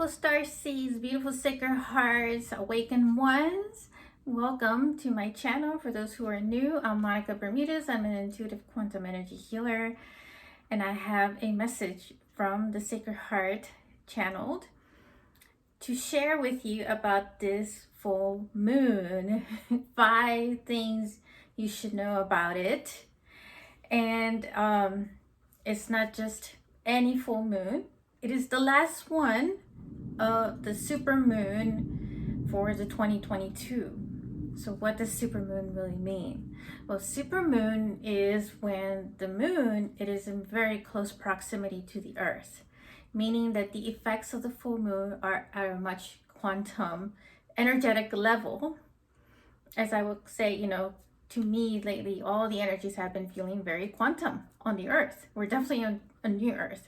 beautiful star seeds, beautiful sacred hearts, awakened ones. Welcome to my channel. For those who are new, I'm Monica Bermudez. I'm an intuitive quantum energy healer, and I have a message from the Sacred Heart channeled to share with you about this full moon. 5 things you should know about it. And it's not just any full moon. It is the last one of the supermoon for the 2022. So what does supermoon really mean? Well, supermoon is when the moon, it is in very close proximity to the earth, meaning that the effects of the full moon are at a much quantum energetic level. As I would say, to me lately, all the energies have been feeling very quantum on the earth. We're definitely on a new earth.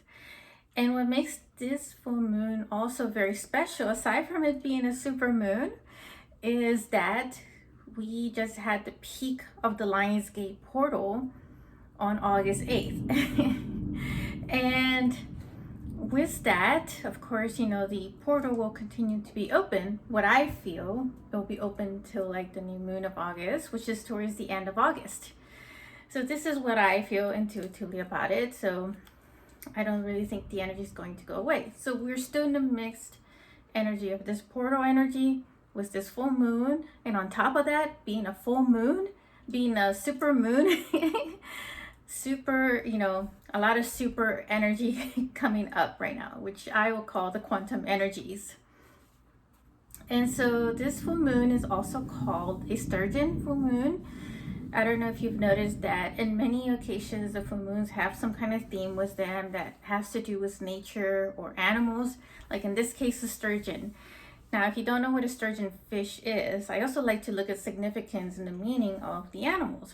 And what makes this full moon also very special, aside from it being a super moon, is that we just had the peak of the Lionsgate portal on August 8th. And with that, of course, the portal will continue to be open. What I feel, it will be open till like the new moon of August, which is towards the end of August. So this is what I feel intuitively about it. So I don't really think the energy is going to go away. So we're still in the mixed energy of this portal energy with this full moon. And on top of that, being a full moon, being a super moon, super, a lot of super energy coming up right now, which I will call the quantum energies. And so this full moon is also called a Sturgeon full moon. I don't know if you've noticed that in many occasions the full moons have some kind of theme with them that has to do with nature or animals, like in this case the sturgeon. Now, if you don't know what a sturgeon fish is, I also like to look at significance and the meaning of the animals.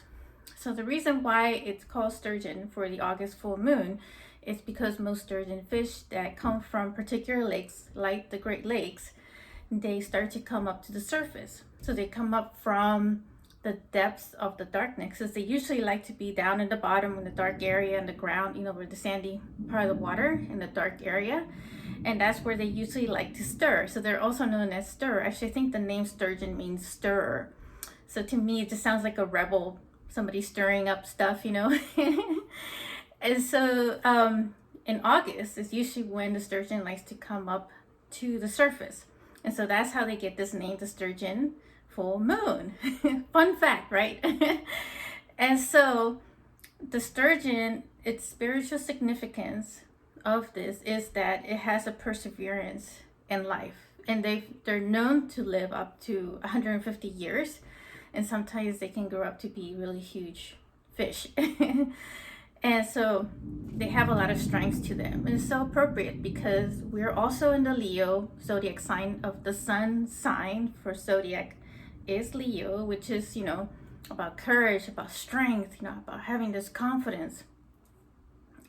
So the reason why it's called sturgeon for the August full moon is because most sturgeon fish that come from particular lakes, like the Great Lakes, they start to come up to the surface. So they come up from the depths of the darkness, because they usually like to be down in the bottom in the dark area in the ground, where the sandy part of the water in the dark area. And that's where they usually like to stir. So they're also known as stirrer. Actually, I think the name sturgeon means stirrer. So to me, it just sounds like a rebel, somebody stirring up stuff, And so in August is usually when the sturgeon likes to come up to the surface. And so that's how they get this name, the sturgeon full moon. Fun fact, right? And so the sturgeon, its spiritual significance of this is that it has a perseverance in life, and they're known to live up to 150 years, and sometimes they can grow up to be really huge fish. And so they have a lot of strengths to them, and it's so appropriate because we're also in the Leo zodiac sign. Of the sun sign for zodiac is Leo, which is about courage, about strength, about having this confidence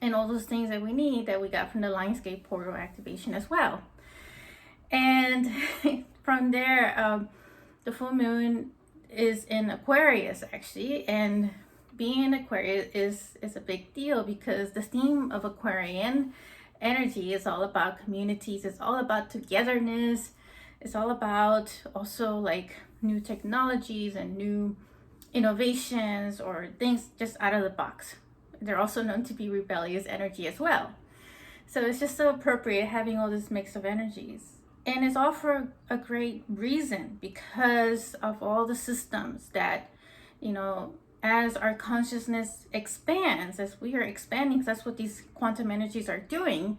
and all those things that we need, that we got from the Lionsgate portal activation as well. And from there, the full moon is in Aquarius actually, and being in Aquarius is a big deal because the theme of Aquarian energy is all about communities. It's all about togetherness. It's all about also like new technologies and new innovations or things just out of the box. They're also known to be rebellious energy as well. So it's just so appropriate having all this mix of energies. And it's all for a great reason, because of all the systems that, as our consciousness expands, as we are expanding, because that's what these quantum energies are doing,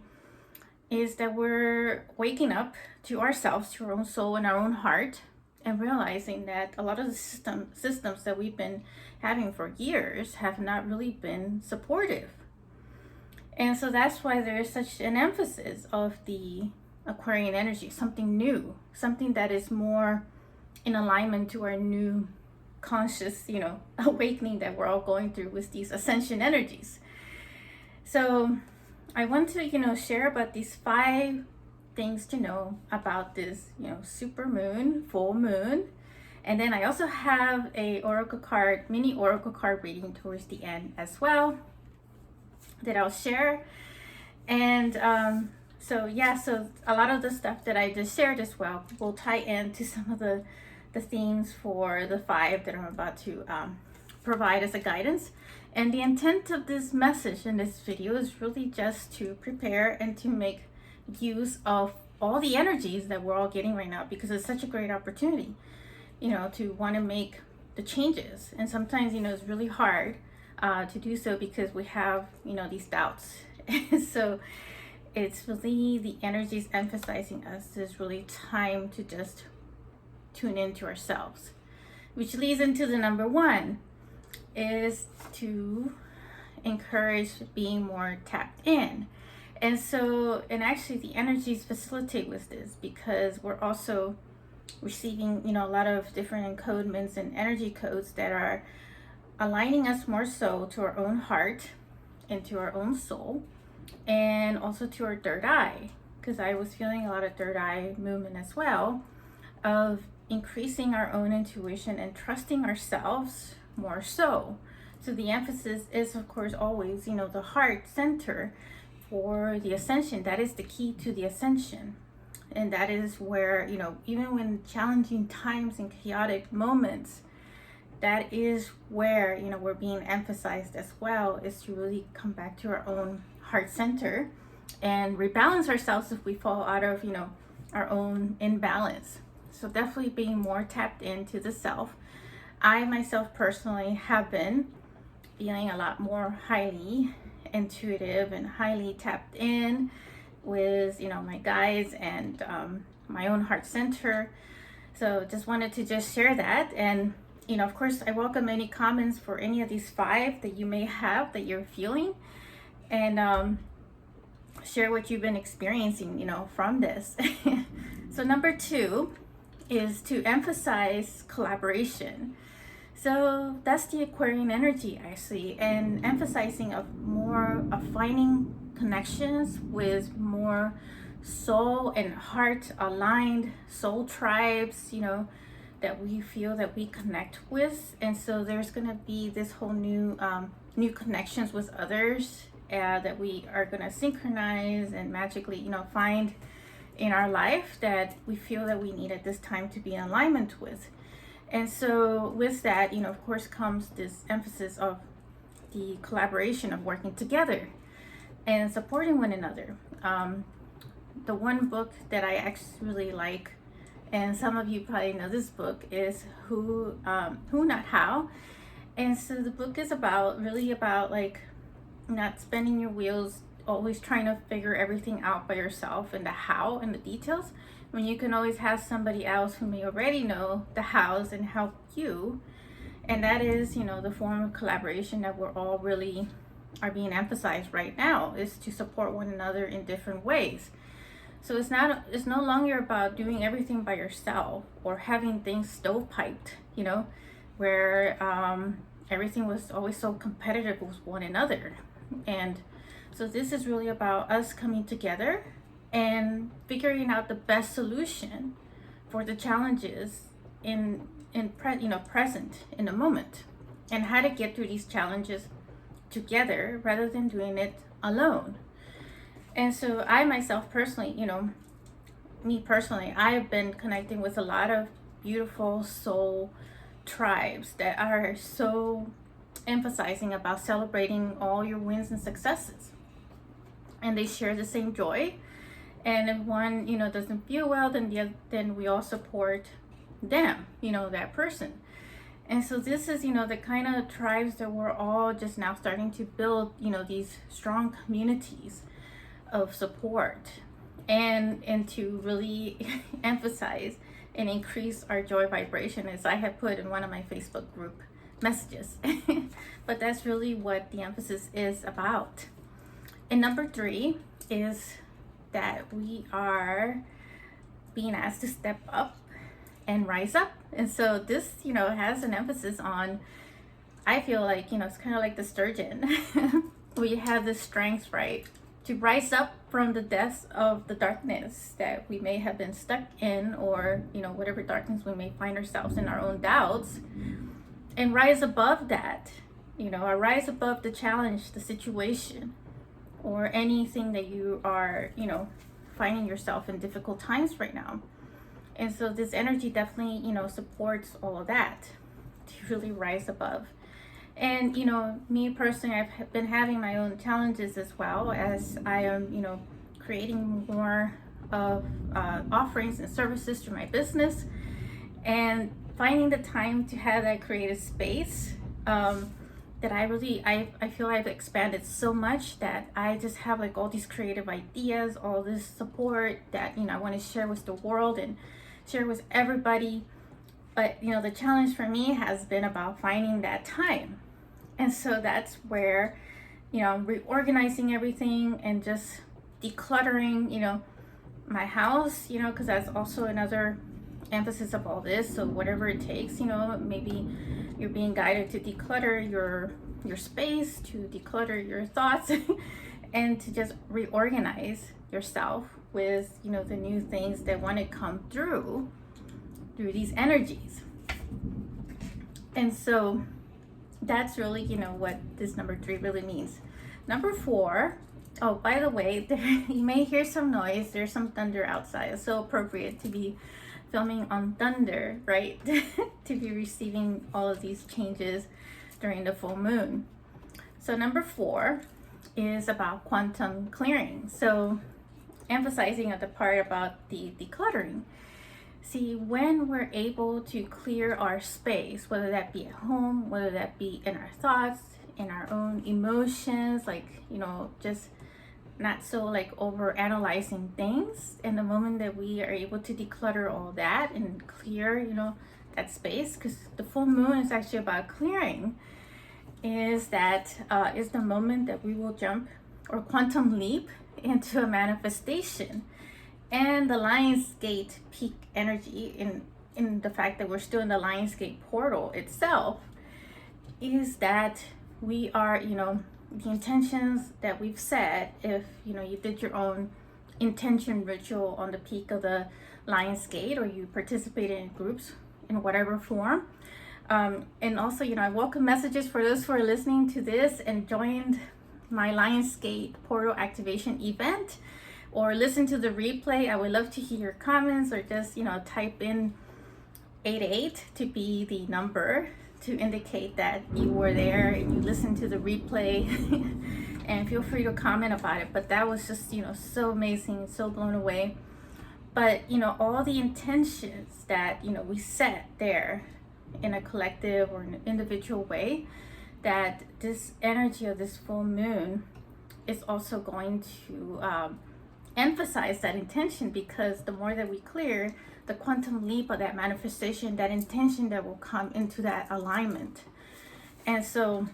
is that we're waking up to ourselves, to our own soul and our own heart, and realizing that a lot of the systems that we've been having for years have not really been supportive. And so that's why there's such an emphasis of the Aquarian energy, something new, something that is more in alignment to our new conscious, awakening that we're all going through with these ascension energies. So I want to, share about these 5 things to know about this, super moon, full moon. And then I also have a mini oracle card reading towards the end as well that I'll share. And So yeah, so a lot of the stuff that I just shared as well will tie into some of the themes for the 5 that I'm about to provide as a guidance. And the intent of this message in this video is really just to prepare and to make use of all the energies that we're all getting right now, because it's such a great opportunity, you know, to want to make the changes. And sometimes, you know, it's really hard to do so because we have, you know, these doubts. So it's really the energies emphasizing us is really time to just tune into ourselves, which leads into the number 1 is to encourage being more tapped in. And so, and actually the energies facilitate with this because we're also receiving, you know, a lot of different encodements and energy codes that are aligning us more so to our own heart and to our own soul, and also to our third eye, because I was feeling a lot of third eye movement as well, of increasing our own intuition and trusting ourselves more so. So the emphasis is, of course, always, you know, the heart center for the ascension. That is the key to the ascension. And that is where, you know, even when challenging times and chaotic moments, that is where, you know, we're being emphasized as well, is to really come back to our own heart center and rebalance ourselves if we fall out of, you know, our own imbalance. So definitely being more tapped into the self. I myself personally have been feeling a lot more highly intuitive and highly tapped in with, you know, my guides and my own heart center. So just wanted to just share that. And, you know, of course, I welcome any comments for any of these 5 that you may have that you're feeling, and share what you've been experiencing, you know, from this. So number 2 is to emphasize collaboration. So that's the Aquarian energy actually, and emphasizing of more of finding connections with more soul and heart aligned soul tribes, you know, that we feel that we connect with. And so there's going to be this whole new new connections with others that we are going to synchronize and magically, you know, find in our life that we feel that we need at this time to be in alignment with. And so with that, you know, of course, comes this emphasis of the collaboration of working together and supporting one another. The one book that I actually really like, and some of you probably know this book, is Who Not How. And so the book is really about like not spinning your wheels, always trying to figure everything out by yourself and the how and the details, when you can always have somebody else who may already know the hows and help you. And that is, you know, the form of collaboration that we're all really are being emphasized right now, is to support one another in different ways. So it's no longer about doing everything by yourself or having things stovepiped, you know, where everything was always so competitive with one another. And so this is really about us coming together and figuring out the best solution for the challenges present in the moment, and how to get through these challenges together rather than doing it alone. And so I myself personally, you know, me personally, I've been connecting with a lot of beautiful soul tribes that are so emphasizing about celebrating all your wins and successes. And they share the same joy. And if one, you know, doesn't feel well, then we all support them, you know, that person. And so this is, you know, the kind of tribes that we're all just now starting to build, you know, these strong communities of support, and to really emphasize and increase our joy vibration, as I have put in one of my Facebook group messages. But that's really what the emphasis is about. And number 3 is that we are being asked to step up and rise up. And so this, you know, has an emphasis on, I feel like, you know, it's kind of like the Sturgeon. We have the strength, right, to rise up from the depths of the darkness that we may have been stuck in, or, you know, whatever darkness we may find ourselves in, our own doubts, and rise above that, you know, or rise above the challenge, the situation, or anything that you are, you know, finding yourself in difficult times right now. And so this energy definitely, supports all of that to really rise above. And, me personally, I've been having my own challenges as well, as I am, creating more of offerings and services through my business, and finding the time to have that creative space that I feel I've expanded so much that I just have like all these creative ideas, all this support that, I want to share with the world and share with everybody. But, the challenge for me has been about finding that time. And so that's where, I'm reorganizing everything and just decluttering, my house, because that's also another emphasis of all this. So whatever it takes, maybe you're being guided to declutter your space, to declutter your thoughts, and to just reorganize yourself with, the new things that want to come through these energies. And so that's really, what this number 3 really means. Number 4, oh, by the way, you may hear some noise. There's some thunder outside. It's so appropriate to be filming on thunder, right? To be receiving all of these changes during the full moon. So number 4 is about quantum clearing. So emphasizing at the part about the decluttering. See, when we're able to clear our space, whether that be at home, whether that be in our thoughts, in our own emotions, like, just not so like over analyzing things. And the moment that we are able to declutter all that and clear, that space, because the full moon is actually about clearing, is the moment that we will jump or quantum leap into a manifestation. And the Lionsgate peak energy in the fact that we're still in the Lionsgate portal itself is that we are, the intentions that we've set. If, you did your own intention ritual on the peak of the Lionsgate, or you participated in groups in whatever form. And also, I welcome messages for those who are listening to this and joined my Lionsgate portal activation event, or listen to the replay. I would love to hear your comments, or just, type in 88 to be the number to indicate that you were there and you listened to the replay. And feel free to comment about it. But that was just, so amazing, so blown away. But, all the intentions that, we set there in a collective or an individual way, that this energy of this full moon is also going to emphasize that intention, because the more that we clear, the quantum leap of that manifestation, that intention that will come into that alignment. And so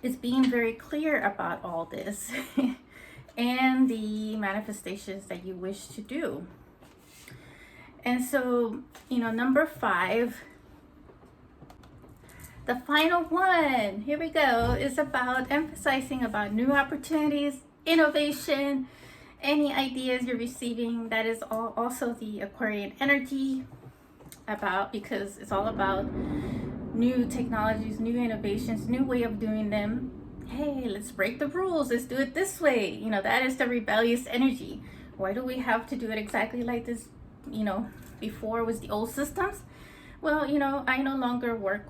it's being very clear about all this and the manifestations that you wish to do. And so, number 5, the final one, here we go, is about emphasizing about new opportunities, innovation, any ideas you're receiving. That is also the Aquarian energy, because it's all about new technologies, new innovations, new way of doing them. Hey, let's break the rules. Let's do it this way. That is the rebellious energy. Why do we have to do it exactly like this? Before was the old systems. Well, I no longer work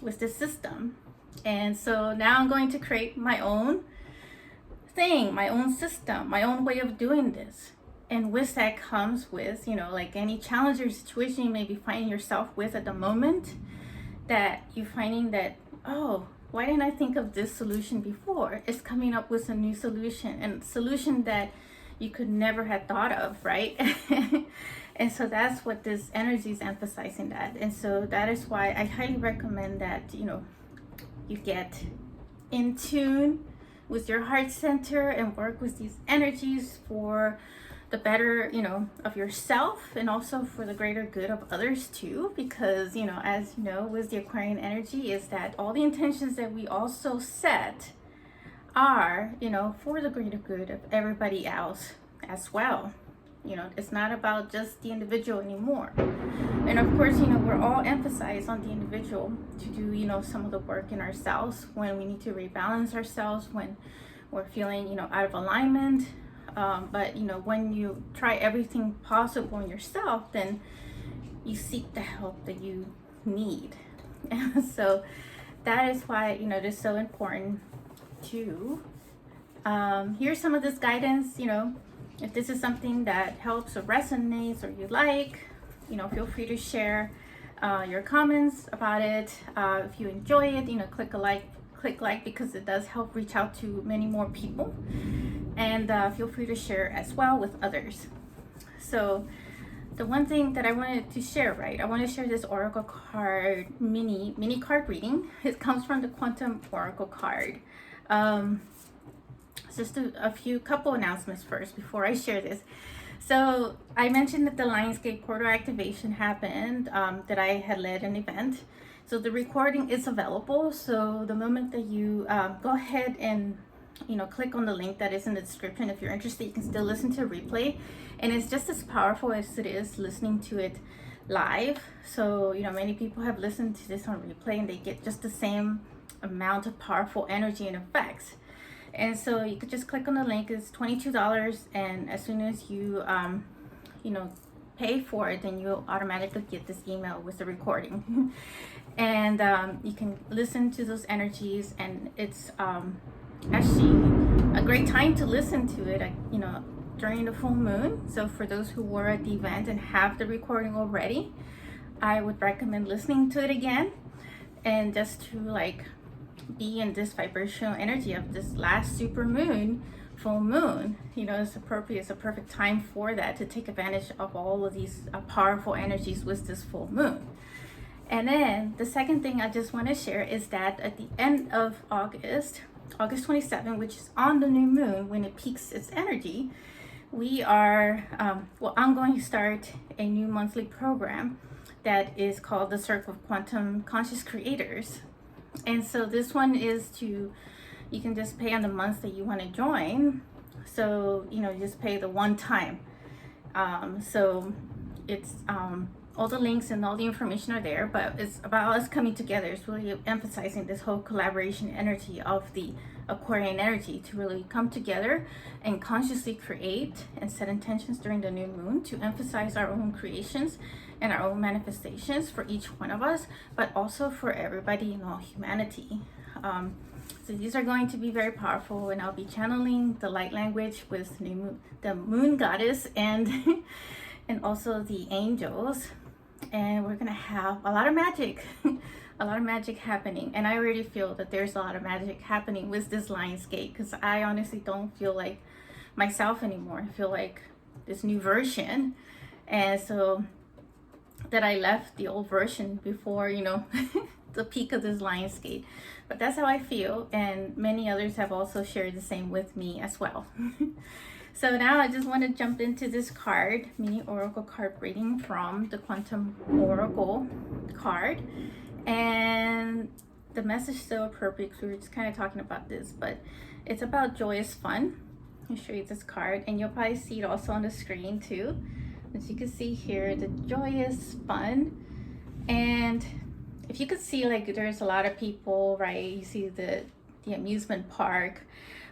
with this system. And so now I'm going to create my own thing, my own system, my own way of doing this. And with that comes with, like any challenge or situation you may be finding yourself with at the moment, that you're finding that, oh, why didn't I think of this solution before? It's coming up with a new solution, and solution that you could never have thought of, right? And so that's what this energy is emphasizing that. And so that is why I highly recommend that, you get in tune with your heart center and work with these energies for the better, of yourself, and also for the greater good of others too. Because, as you know, with the Aquarian energy, is that all the intentions that we also set are, for the greater good of everybody else as well. It's not about just the individual anymore. And of course, we're all emphasized on the individual to do, some of the work in ourselves when we need to rebalance ourselves, when we're feeling, out of alignment, But you know, when you try everything possible in yourself, then you seek the help that you need. And so that is why, you know, it is so important to hear some of this guidance. You know, if this is something that helps or resonates or you like, you know, feel free to share your comments about it. If you enjoy it, you know, click like, because it does help reach out to many more people. And feel free to share as well with others. So the one thing that I wanted to share, right? I want to share this oracle card mini card reading. It comes from the Quantum Oracle card. Just a couple announcements first before I share this. So I mentioned that the Lionsgate portal activation happened, that I had led an event. So the recording is available. So the moment that you go ahead and, you know, click on the link that is in the description, if you're interested, you can still listen to a replay. And it's just as powerful as it is listening to it live. So, you know, many people have listened to this on replay and they get just the same amount of powerful energy and effects. And so you could just click on the link. It's $22, and as soon as you you know, pay for it, then you'll automatically get this email with the recording. And you can listen to those energies, and it's actually a great time to listen to it, you know, during the full moon. So for those who were at the event and have the recording already, I would recommend listening to it again, and just to like be in this vibrational energy of this last super moon, full moon. You know, it's appropriate, it's a perfect time for that, to take advantage of all of these powerful energies with this full moon. And then the second thing I just want to share is that at the end of August 27, which is on the new moon when it peaks its energy, we are I'm going to start a new monthly program that is called the Circle of Quantum Conscious Creators. And so this one is you can just pay on the months that you want to join. So, you know, you just pay the one time. So it's all the links and all the information are there, but it's about us coming together. It's really emphasizing this whole collaboration energy of the Aquarian energy, to really come together and consciously create and set intentions during the new moon to emphasize our own creations and our own manifestations for each one of us, but also for everybody in all humanity. So these are going to be very powerful, and I'll be channeling the light language with the moon goddess and and also the angels, and we're gonna have a lot of magic. A lot of magic happening, and I already feel that there's a lot of magic happening with this Lionsgate, because I honestly don't feel like myself anymore. I feel like this new version, and so that I left the old version before, you know, the peak of this Lionsgate. But that's how I feel, and many others have also shared the same with me as well. So now I just want to jump into this card, mini oracle card reading from the Quantum Oracle card. And the message is so appropriate because we were just kind of talking about this, but it's about joyous fun. I'll show you this card, and you'll probably see it also on the screen too. As you can see here, the joyous fun. And if you could see, like, there's a lot of people, right? You see the amusement park.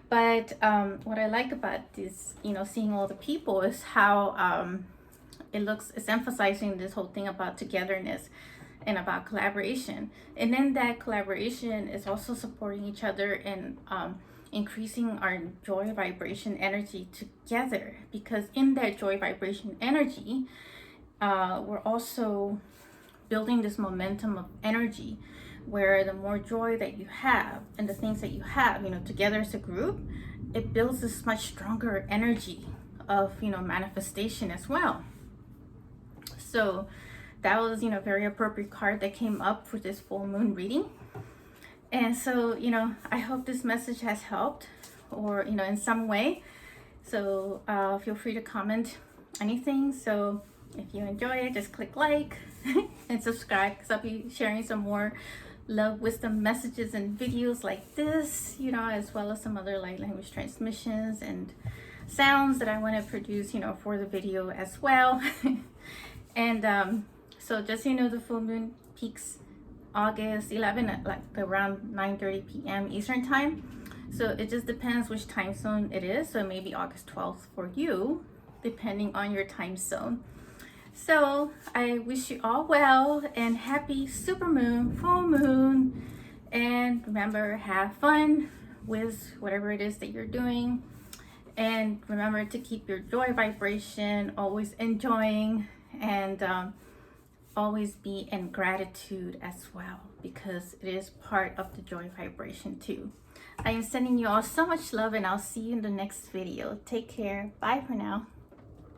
But what I like about this, you know, seeing all the people, is how it's emphasizing this whole thing about togetherness and about collaboration. And then that collaboration is also supporting each other and increasing our joy vibration energy together, because in that joy vibration energy, we're also building this momentum of energy, where the more joy that you have and the things that you have, you know, together as a group, it builds this much stronger energy of, you know, manifestation as well. So that was, you know, very appropriate card that came up for this full moon reading. And so, you know, I hope this message has helped, or, you know, in some way. So feel free to comment anything. So if you enjoy it, just click like and subscribe, because I'll be sharing some more love wisdom messages and videos like this, you know, as well as some other light language transmissions and sounds that I want to produce, you know, for the video as well. And so just so you know, the full moon peaks August 11 at like around 9:30 p.m. Eastern time. So it just depends which time zone it is. So maybe August 12th for you, depending on your time zone. So I wish you all well and happy supermoon, full moon. And remember, have fun with whatever it is that you're doing. And remember to keep your joy vibration, always enjoying, and always be in gratitude as well, because it is part of the joy vibration too. I am sending you all so much love, and I'll see you in the next video. Take care. Bye for now.